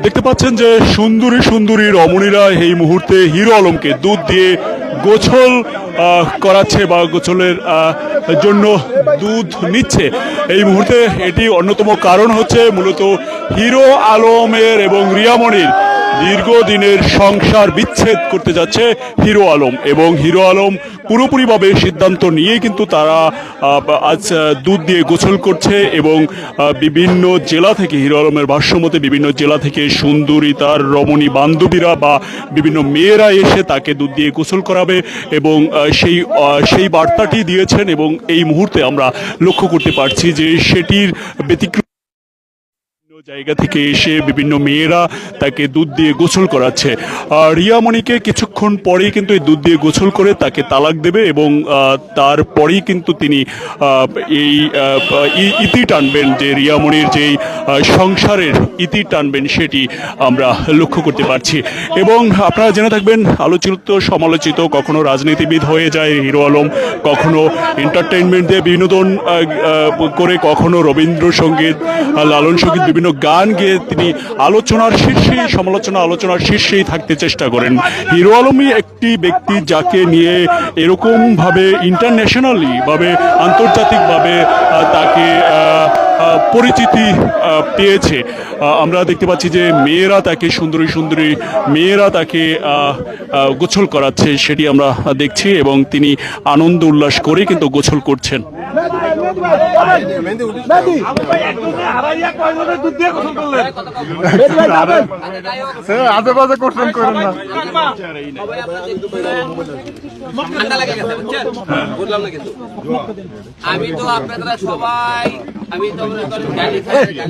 দেখতে পাচ্ছেন যে সুন্দরী সুন্দরী রমণীরা এই মুহূর্তে হিরো আলমকে দুধ দিয়ে গোছল করাচ্ছে বা গোছলের জন্য দুধ নিচ্ছে এই মুহূর্তে। এটি অন্যতম কারণ হচ্ছে মূলত হিরো আলমের এবং রিয়ামণির দীর্ঘদিনের সংসার বিচ্ছেদ করতে যাচ্ছে হিরো আলম, এবং হিরো আলম পুরোপুরিভাবে সিদ্ধান্ত নিয়ে কিন্তু তারা আজ দুধ দিয়ে গোসল করছে। এবং বিভিন্ন জেলা থেকে হিরো আলমের ভাষ্যমতে বিভিন্ন জেলা থেকে সুন্দরী তার রমণী বান্ধবীরা বা বিভিন্ন মেয়েরা এসে তাকে দুধ দিয়ে গোসল করাবে এবং সেই বার্তাটি দিয়েছেন। এবং এই মুহূর্তে আমরা লক্ষ্য করতে পারছি যে সেটির ব্যতিক্রম জায়গা থেকে এসে বিভিন্ন মেয়েরা তাকে দুধ দিয়ে গোসল করাচ্ছে। রিয়ামণিকে কিছুক্ষণ পরেই কিন্তু এই দুধ দিয়ে গোসল করে তাকে তালাক দেবে এবং তারপরেই কিন্তু তিনি এই ইতি টানবেন, যে রিয়ামণির যেই সংসারের ইতি টানবেন সেটি আমরা লক্ষ্য করতে পারছি। এবং আপনারা জেনে থাকবেন, আলোচিত সমালোচিত, কখনো রাজনীতিবিদ হয়ে যায় হিরো আলম, কখনো এন্টারটেইনমেন্ট দিয়ে বিনোদন করে, কখনো রবীন্দ্রসঙ্গীত লালন সঙ্গীত বিভিন্ন গান গেয়ে তিনি আলোচনার শীর্ষেই আলোচনার শীর্ষেই থাকতে চেষ্টা করেন। হিরো আলমই একটি ব্যক্তি যাকে নিয়ে এরকম ভাবে ইন্টারন্যাশনালি ভাবে আন্তর্জাতিকভাবে তাকে পরিচিতি পেয়েছে। আমরা দেখতে পাচ্ছি যে মেয়েরা তাকে সুন্দরী সুন্দরী মেয়েরা তাকে গোসল করাচ্ছে, সেটি আমরা দেখছি এবং তিনি আনন্দ উল্লাস করে কিন্তু গোসল করছেন। আমি তো আপনারা সবাই আমি তো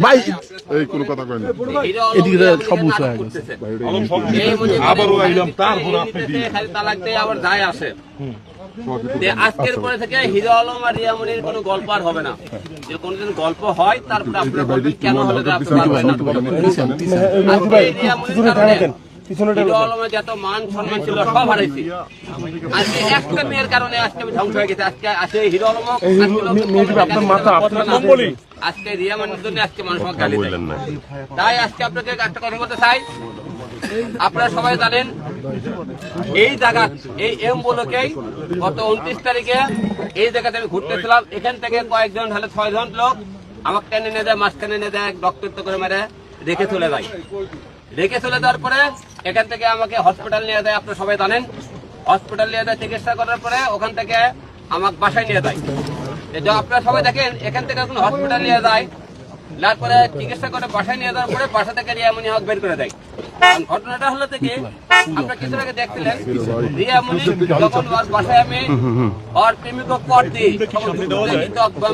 ভাই এই কোন কথা কই না, এদিকে সব উঠে গেছে আবারও আইলাম তারপর আপনি খালি তালাক দেয় আবার যায় আসে। আজকের পরে থেকে হিরো আলম আর রিয়ামণির কোনো গল্প আর হবে না। যে কোনদিন গল্প হয় তারপরে আপনারা বলবেন কেন হলো হিরো আলমের যত মান সম্মান ছিল সব হারাইছি। আজকে একটা মেয়ের কারণে আজকে আমি ধ্বংস হয়ে গেছে। আজকে হিরো আলম আজকে রিয়ামণির জন্য আজকে মানুষ গালি দেয়। তাই আজকে আপনাকে একটা কথা বলতে চাই, আপনারা সবাই জানেন এই জায়গা এই এম বলকেই গত 29 তারিখে এই জায়গাতে আমি ঘুরতেছিলাম। এখান থেকে কয়েকজন হলে 6 জন লোক আমাকে টেনে নিয়ে যায়, মাঝখানে নিয়ে যায়, রক্তাক্ত করে মেরে রেখে চলে যায়। রেখে চলে যাওয়ার পরে এখান থেকে আমাকে হসপিটাল নিয়ে যায়। আপনারা সবাই জানেন হসপিটাল নিয়ে যায়, চিকিৎসা করার পরে ওখান থেকে আমাকে বাসায় নিয়ে যায়। আপনারা সবাই দেখেন এখান থেকে এখন হসপিটাল নিয়ে যায়, তারপরে চিকিৎসা করে বাসায় নিয়ে যাওয়ার পরে বাসা থেকে রিয়ামণি হক বের করে দেয়। ঘটনাটা হলো থেকে আমরা কিছু আগে দেখছিলেন রিয়ামণি যখন ওর বাসায় আমি ওর প্রেমিক পট দিই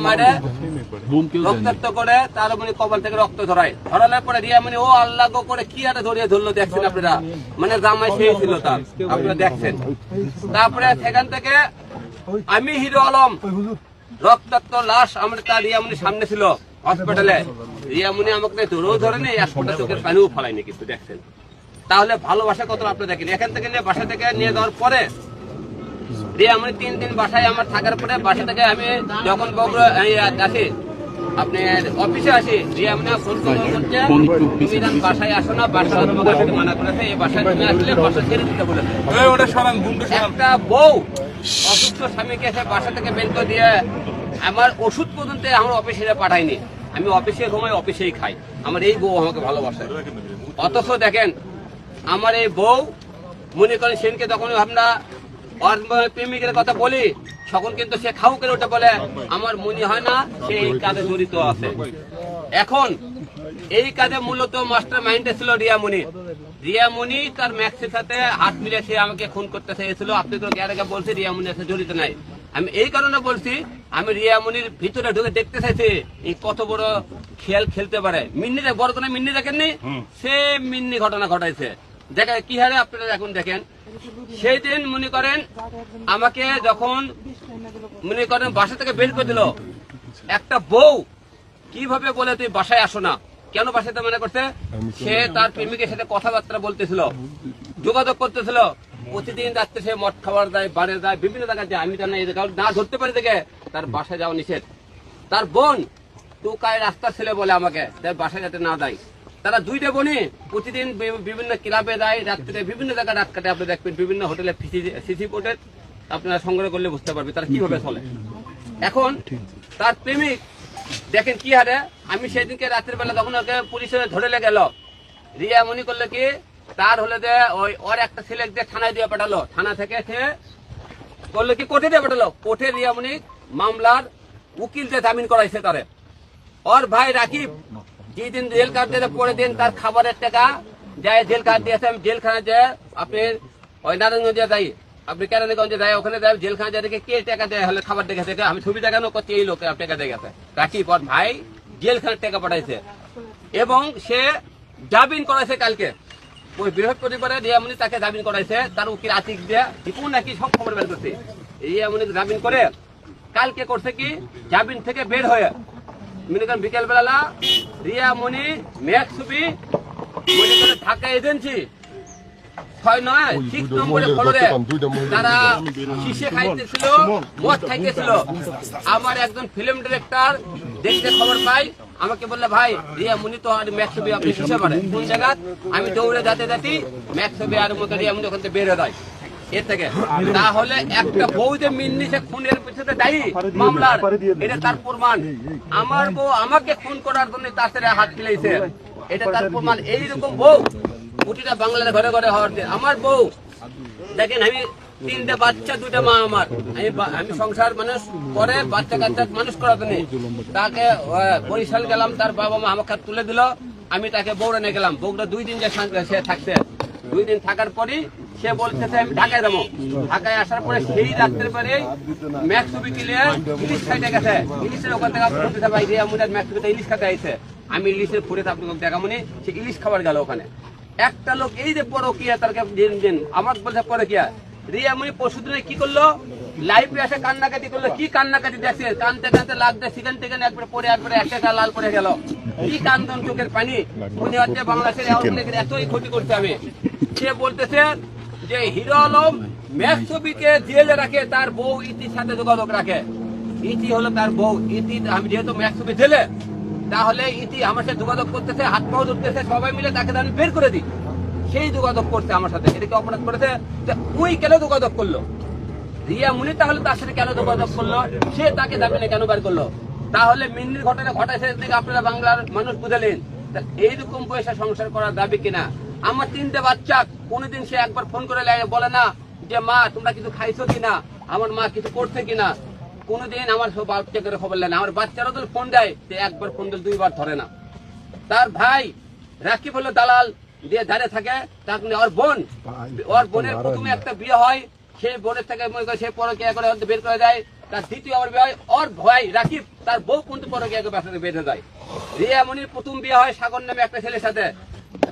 মারে রক্তাক্ত করে তার মানে কপাল থেকে রক্ত ধরানোর পরে রিয়ামণি ও আল্লাহ গো করে কি আরে ধরিয়ে ধরলো দেখছেন আপনারা, মানে জামাই সেই ছিল তার, আপনারা দেখছেন। তারপরে সেখান থেকে আমি হিরো আলম রক্তাক্ত লাশ আমরা তার রিয়ামণির সামনে ছিল হসপিটালে, রিয়ামণি আমাকে ধরেও ধরেনি, এক ফোঁটা চোখের পানিও ফলাইনি কিন্তু দেখছেন। তাহলে ভালোবাসা কত আপনি দেখেন। এখান থেকে নিয়ে বাসা থেকে নিয়ে যাওয়ার পরে রিয়ামণি 3 দিন বাসায় আমার থাকার পরে বাসা থেকে আমি যখন বগুড়া আসি আপনার অফিসে আসি, রিয়ামণি ফোন করছে তুমি বাসায় আসো না, বাসায় মানা করেছে, এই বাসায় তুমি আসলে বাসা ছেড়ে দিতে বলেছে। একটা বউ অসুস্থ স্বামীকে এসে বাসা থেকে বের করে দিয়ে আমার ওষুধ পর্যন্ত আমার অফিসে পাঠায়নি। আমি অফিসে ঘুমাই, অফিসেই খাই। আমার এই বউ আমাকে ভালোবাসে। অথচ দেখেন আমার এই বউ মনে করেন সেনকে যখন আমরা প্রেমিকের কথা বলি তখন কিন্তু সে খাও করে ওটা বলে আমার মনে হয় না সে এই কাজে জড়িত আছে। এখন এই কাজে মূলত মাস্টার মাইন্ডে ছিল রিয়ামণি। রিয়ামণি তার ম্যাক্সের সাথে হাত মিলে সে আমাকে খুন করতে চেয়েছিল। আপনি তো আগে বলছি রিয়ামণি আছে জড়িত নাই। আমি এই কারণে বলছি আমি রিয়ামণির ভিতরে ঢুকে দেখতে চাইছি এই কত বড় খেল খেলতে পারে। মিন্নি বড় কোনো মিন্নি দেখেননি, সে মিন্নি ঘটনা ঘটাইছে। দেখেন কি হারে আপনারা এখন দেখেন। সেই দিন মনে করেন আমাকে যখন মনে করেন বাসা থেকে বের করে দিল, একটা বউ কিভাবে বলে তুই বাসায় আসো না, কেন বাসাতে মনে করছে সে তার প্রেমিকের সাথে কথাবার্তা বলতেছিল, যোগাযোগ করতেছিল। প্রতিদিন যাচ্ছে সে মদ খাবার যায়, বাড়ে যায়, বিভিন্ন জায়গায় যায়। আমি জানি এই জায়গা না ধরতে পারি দেখে তার বাসায় যাওয়া নিষেধ। তার বোন টুকায় রাস্তার ছেলে বলে আমাকে বাসায় যাতে না যায়। তারা দুইটা বোনে প্রতিদিন বিভিন্ন ক্লাবে যায়, রাত্রে বিভিন্ন জায়গায় রাত কাটে। আপনি দেখবেন বিভিন্ন হোটেলে সিসি ফুটেজ আপনারা সংগ্রহ করলে বুঝতে পারবেন তারা কিভাবে চলে। এখন তার প্রেমিক দেখেন কি হারে, আমি সেদিনকে রাতের বেলা তখন ওকে পুলিশে ধরে গেল, রিয়া মনি করলে কি তার হলে যে ওর একটা ছেলে দিয়ে থানায় দিয়ে পাঠালো, থানা থেকে সে করলো কি কোর্টে দিয়ে পাঠালো। কোর্টে রিয়া মনি মামলার উকিল দিয়ে জামিন করাইছে তারে। ওর ভাই রাকিব যেদিন জেল কাট দিয়ে পরে দিন তার খাবারের টাকা যায় জেল কাট দিয়েছে। আমি জেলখানায় যায় আপনি ওই নারায়ণগঞ্জে যাই, আপনি কেরানীগঞ্জে যাই, ওখানে যাই জেলখানা যায় দেখে কে টাকা দেয় হলে খাবার দেখে থেকে আমি ছবি দেখানো করছি এই লোকে টাকা দিয়ে গেছে। রাকিব ওর ভাই জেলখানার টাকা পাঠাইছে এবং সে জামিন করাইছে কালকে। ওই বৃহস্পতিবারে রিয়ামণি তাকে জামিন করাইছে, তার উকিল আতিক দিয়ে দীপু নাকি সব খবর বের করছে। রিয়ামণি জামিন করে কালকে করছে কি জামিন থেকে বের হয়ে মনে করেন বিকেল বেলা রিয়ামণি মেঘ ছবি মনে করেন ঢাকা এজেন্সি 6 নম্বরে ফ্লোরে তারা শিশে খাইতেছিল, মদ খাইতেছিল। আমার একজন ফিল্ম ডিরেক্টর দেখতে খবর পাই, আমাকে বললে ভাই রিয়ামণি তো আর ম্যাক্স ছবি আপনি শিশে পারে কোন জায়গা। আমি দৌড়ে যেতে ম্যাক্স ছবি আর মতো রিয়ামণি ওখান থেকে বের হয়ে যায় এর থেকে। তাহলে একটা বউ যে মিন্নিছে খুনের পিছনে দায়ী মামলার, এটা তার প্রমাণ। আমার বউ আমাকে খুন করার জন্য তার সাথে হাত মিলাইছে, এটা তার প্রমাণ। এইরকম বউ প্রতিটা বাংলার ঘরে ঘরে হওয়ার। আমার বউ দেখেন, আমি 3টে বাচ্চা 2টা মা আমার, আমি সংসার মানুষ করে বাচ্চা কাচ্চা মানুষ করার জন্য তাকে বরিশাল গেলাম, তার বাবা মা আমাকে তুলে দিল, আমি তাকে বৌড়ে নিয়ে গেলাম। বৌড়া 2 দিন যে সে থাকছে, 2 দিন থাকার পরই সে বলতেছে আমি ঢাকায় যাবো। ঢাকায় আসার পরে সেই রাত্রের পরে ম্যাক্স ছবি কিনে ইলিশ খাইতে গেছে। ইলিশের ওখান থেকে বলতেছে ভাই রিয়ামণি ম্যাক্স ছবিতে ইলিশ খাইতে আইছে। আমি ইলিশের ফুরে আপনাকে দেখামনি, সে ইলিশ খাবার গেল ওখানে। একটা লোক এই যে পরকিয়া তার দিন আমার বলছে পরকিয়া। রিয়ামণি পরশুদিনে কি করলো, লাইভে এসে কান্নাকাটি করলো। কি কান্নাকাটি দেখছে, কানতে কানতে লাগতে সেখান থেকে একবার পরে একবারে একটা লাল পরে গেল। কি কান্দন চোখের পানি, মনে হচ্ছে বাংলাদেশের এতই ক্ষতি করছে। আমি সে বলতেছে যে হিরো আলম ম্যাক্স ছবিকে জেলে রাখে, তার বউ ইতির সাথে যোগাযোগ রাখে। ইতি হলো তার বউ, ইতি আমি যেহেতু ম্যাক্স ছবি জেলে, তাহলে ইতি আমার সাথে যোগাযোগ করতেছে, হাত পাও ধরতেছে, সবাই মিলে তাকে আমি বের করে দিই। সেই যোগাযোগ করছে আমার সাথে, এটাকে অপরাধ করেছে। ওই কেন যোগাযোগ করলো রিয়ামণি, তাহলে তার সাথে কেন যোগাযোগ করলো, সে তাকে জামিনে কেন বের করলো? তাহলে মিন্নির ঘটনা ঘটাইছে দিকে আপনারা বাংলার মানুষ বুঝালেন। এইরকম পয়সা সংসার করার দাবি কিনা? আমার 3টে বাচ্চা, কোনোদিন সে একবার ফোন করে বলে না যে মা তোমরা কিছু খাইছো কিনা, আমার মা কিছু করছে কিনা। কোনোদিন আমার সব বাচ্চা করে খবর নেয় না। আমার বাচ্চারা তো ফোন দেয়, সে একবার ফোন দিলে 2 বার ধরে না। তার ভাই রাকিব হলো দালাল দিয়ে ধারে থাকে। তার ওর বোনের প্রথমে একটা বিয়ে হয়, সেই বোনের থেকে মনে করে সে পরকিয়া করে বের করে যায়। তার দ্বিতীয় আমার বিয়ে হয়, ওর ভাই রাকিব তার বউ কিন্তু পরকিয়া করে ব্যবসাতে বের হয়ে যায়। রিয়ামণির প্রথম বিয়ে হয় সাগর নামে একটা ছেলের সাথে।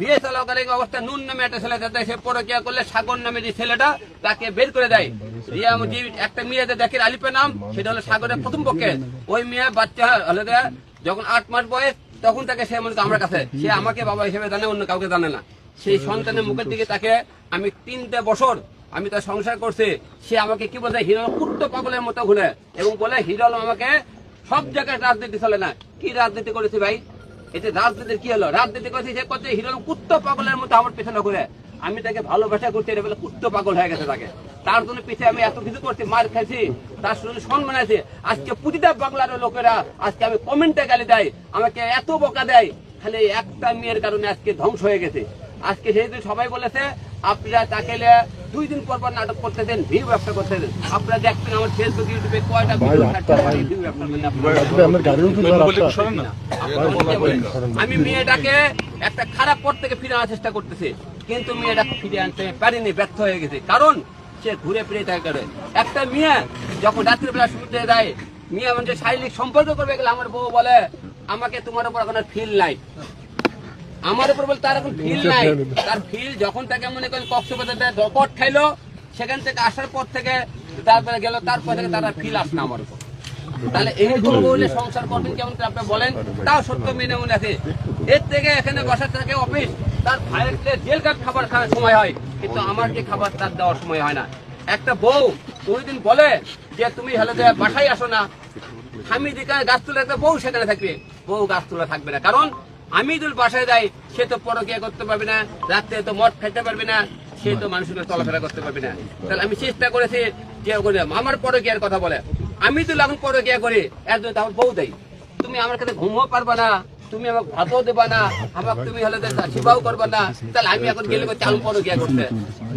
বিয়ে চলাকালীন অবস্থা নুন নামে একটা ছেলে সাথে সে পরকিয়া করলে সাগর নামে যে ছেলেটা তাকে বের করে দেয়। রিয়ামণি একটা মেয়ে দেখে আলিপের নাম, সেটা হলো সাগরের প্রথম পক্ষে। ওই মেয়ে বাচ্চা হলে যখন 8 মাস বয়স, তখন তাকে সে মনে আমার কাছে, সে আমাকে বাবা হিসেবে জানে, অন্য কাউকে জানে না। সেই সন্তানের মুখের দিকে তাকে আমি 3টে বছর আমি তার সংসার করছি। সে আমাকে কি বলছে, হিরো কুত্ত পাগলের মতো ঘুরে এবং বলে হিরো আমাকে সব জায়গায় রাজনীতি চলে না। কি রাজনীতি করেছি ভাই? এতে রাজনীতির কি হলো? রাজনীতি করেছি সে করছে হিরো কুত্ত পাগলের মতো আমার পিছনে ঘুরে। আমি তাকে ভালোবাসা করছি, এটা বলে কুত্ত পাগল হয়ে গেছে তাকে। তার জন্য পিছিয়ে আমি এত কিছু করছি, মার খাইছি, তার শুনে সম্মান আছে। আজকে প্রতিটা বাংলার লোকেরা আজকে আমি কমেন্টে গালি দেয়, আমাকে এত বকা দেয়, খালি একটা মেয়ের কারণে আজকে ধ্বংস হয়ে গেছে। আজকে যেহেতু সবাই বলেছে আপনারা তাকে 2 দিন পর পর নাটক করতেছেন, ভিউ ব্যবসা করতেছেন। আপনারা দেখবেন আমার ফেসবুক ইউটিউবে কয়টা আমি মেয়েটাকে একটা খারাপ পথ থেকে ফিরে আনার চেষ্টা করতেছি, কিন্তু মেয়েটাকে ফিরে আনতে পারিনি, ব্যর্থ হয়ে গেছে। কারণ সে ঘুরে ফিরে থাকে। একটা মেয়ে যখন রাত্রিবেলা শুতে যায়, মেয়ে মানুষের শারীরিক সম্পর্ক করবে গেলে আমার বউ বলে আমাকে তোমার উপর এখন ফিল নাই, আমার উপর বলে তার এখন ফিল নাই। তার ফিল যখন তাকে মনে করেন কক্সবাজার দপট খাইলো, সেখান থেকে আসার পর থেকে তারপরে গেল, তারপর থেকে তার ফিল আসে না আমার উপর। তাহলে এইরকম বলে সংসার করবেন কেমন আপনি বলেন? তাও সত্য মেনে মনে আছে। এর থেকে এখানে বসার থেকে অফিস, তার ভাইয়ের জেল কার্ড খাবার খাওয়ার সময় হয়, কিন্তু আমার কি খাবার তার দেওয়ার সময় হয় না। একটা বউ কোনোদিন বলে যে তুমি হলে বাসায় আসো না, আমি যেখানে গাছ তুলে একটা বউ সেখানে থাকবে, বউ গাছ তুলে থাকবে না। কারণ আমি যদি বাসায় যাই সে তো পরকিয়া করতে পারবে না, রাত্রে তো মদ খাইতে পারবে না, সে তো মানুষের সাথে চলাফেরা করতে পারবে না। তাহলে আমি চেষ্টা করেছি যে আমার পরকিয়ার কথা বলে, আমি তো এখন পরকিয়া করি, এর জন্য আমার বউ দেয়, তুমি আমার কাছে ঘুমও পারবা না, তুমি আমাকে ভাতও দেবা না, আমাকে তুমি হলে সেবাও করবা না, তাহলে আমি এখন গেলে চাল পরকিয়া করতে।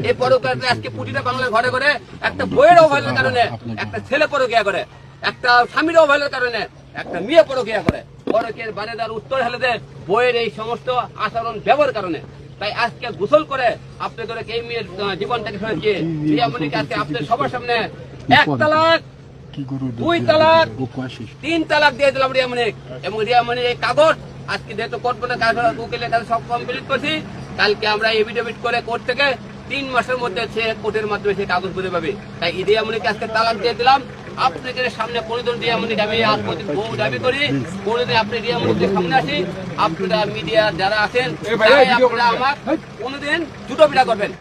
এই পরকিয়াতে আজকে প্রতিটা বাংলার ঘরে ঘরে একটা বইয়ের অবহেলার কারণে একটা ছেলে পরকিয়া করে, একটা স্বামীর অবহেলার কারণে একটা মেয়ে পরকিয়া করে। পরকিয়ার বারে তার উত্তর হলে যে বইয়ের এই সমস্ত আচরণ ব্যবহার কারণে। তাই আজকে গোসল করে আপনাদের এই মেয়ের জীবনটাকে শুনেছি, রিয়ামণিকে আজকে আপনাদের সবার সামনে 1 তালাক, 2 তালাক, 3 তালাক দিয়ে দিলাম রিয়ামণি। এবং রিয়ামণির এই কাগজ আজকে যেহেতু কোর্ট বলে উকিলের কাছে সব কমপ্লিট করছি, কালকে আমরা এফিডেভিট করে কোর্ট থেকে 3 মাসের মধ্যে সে কোর্টের মাধ্যমে সে কাগজ বুঝে পাবে। তাই রিয়ামণিকে আজকে তালাক দিয়ে দিলাম। আপনাদের সামনে কোনদিন রিয়ামণি আমি আজ পর্যন্ত বহু দাবি করি, কোনদিন আপনি রিয়ামণির সামনে আসি, আপনারা মিডিয়া যারা আছেন আপনারা আমার কোনদিন জুতো পিটা করবেন।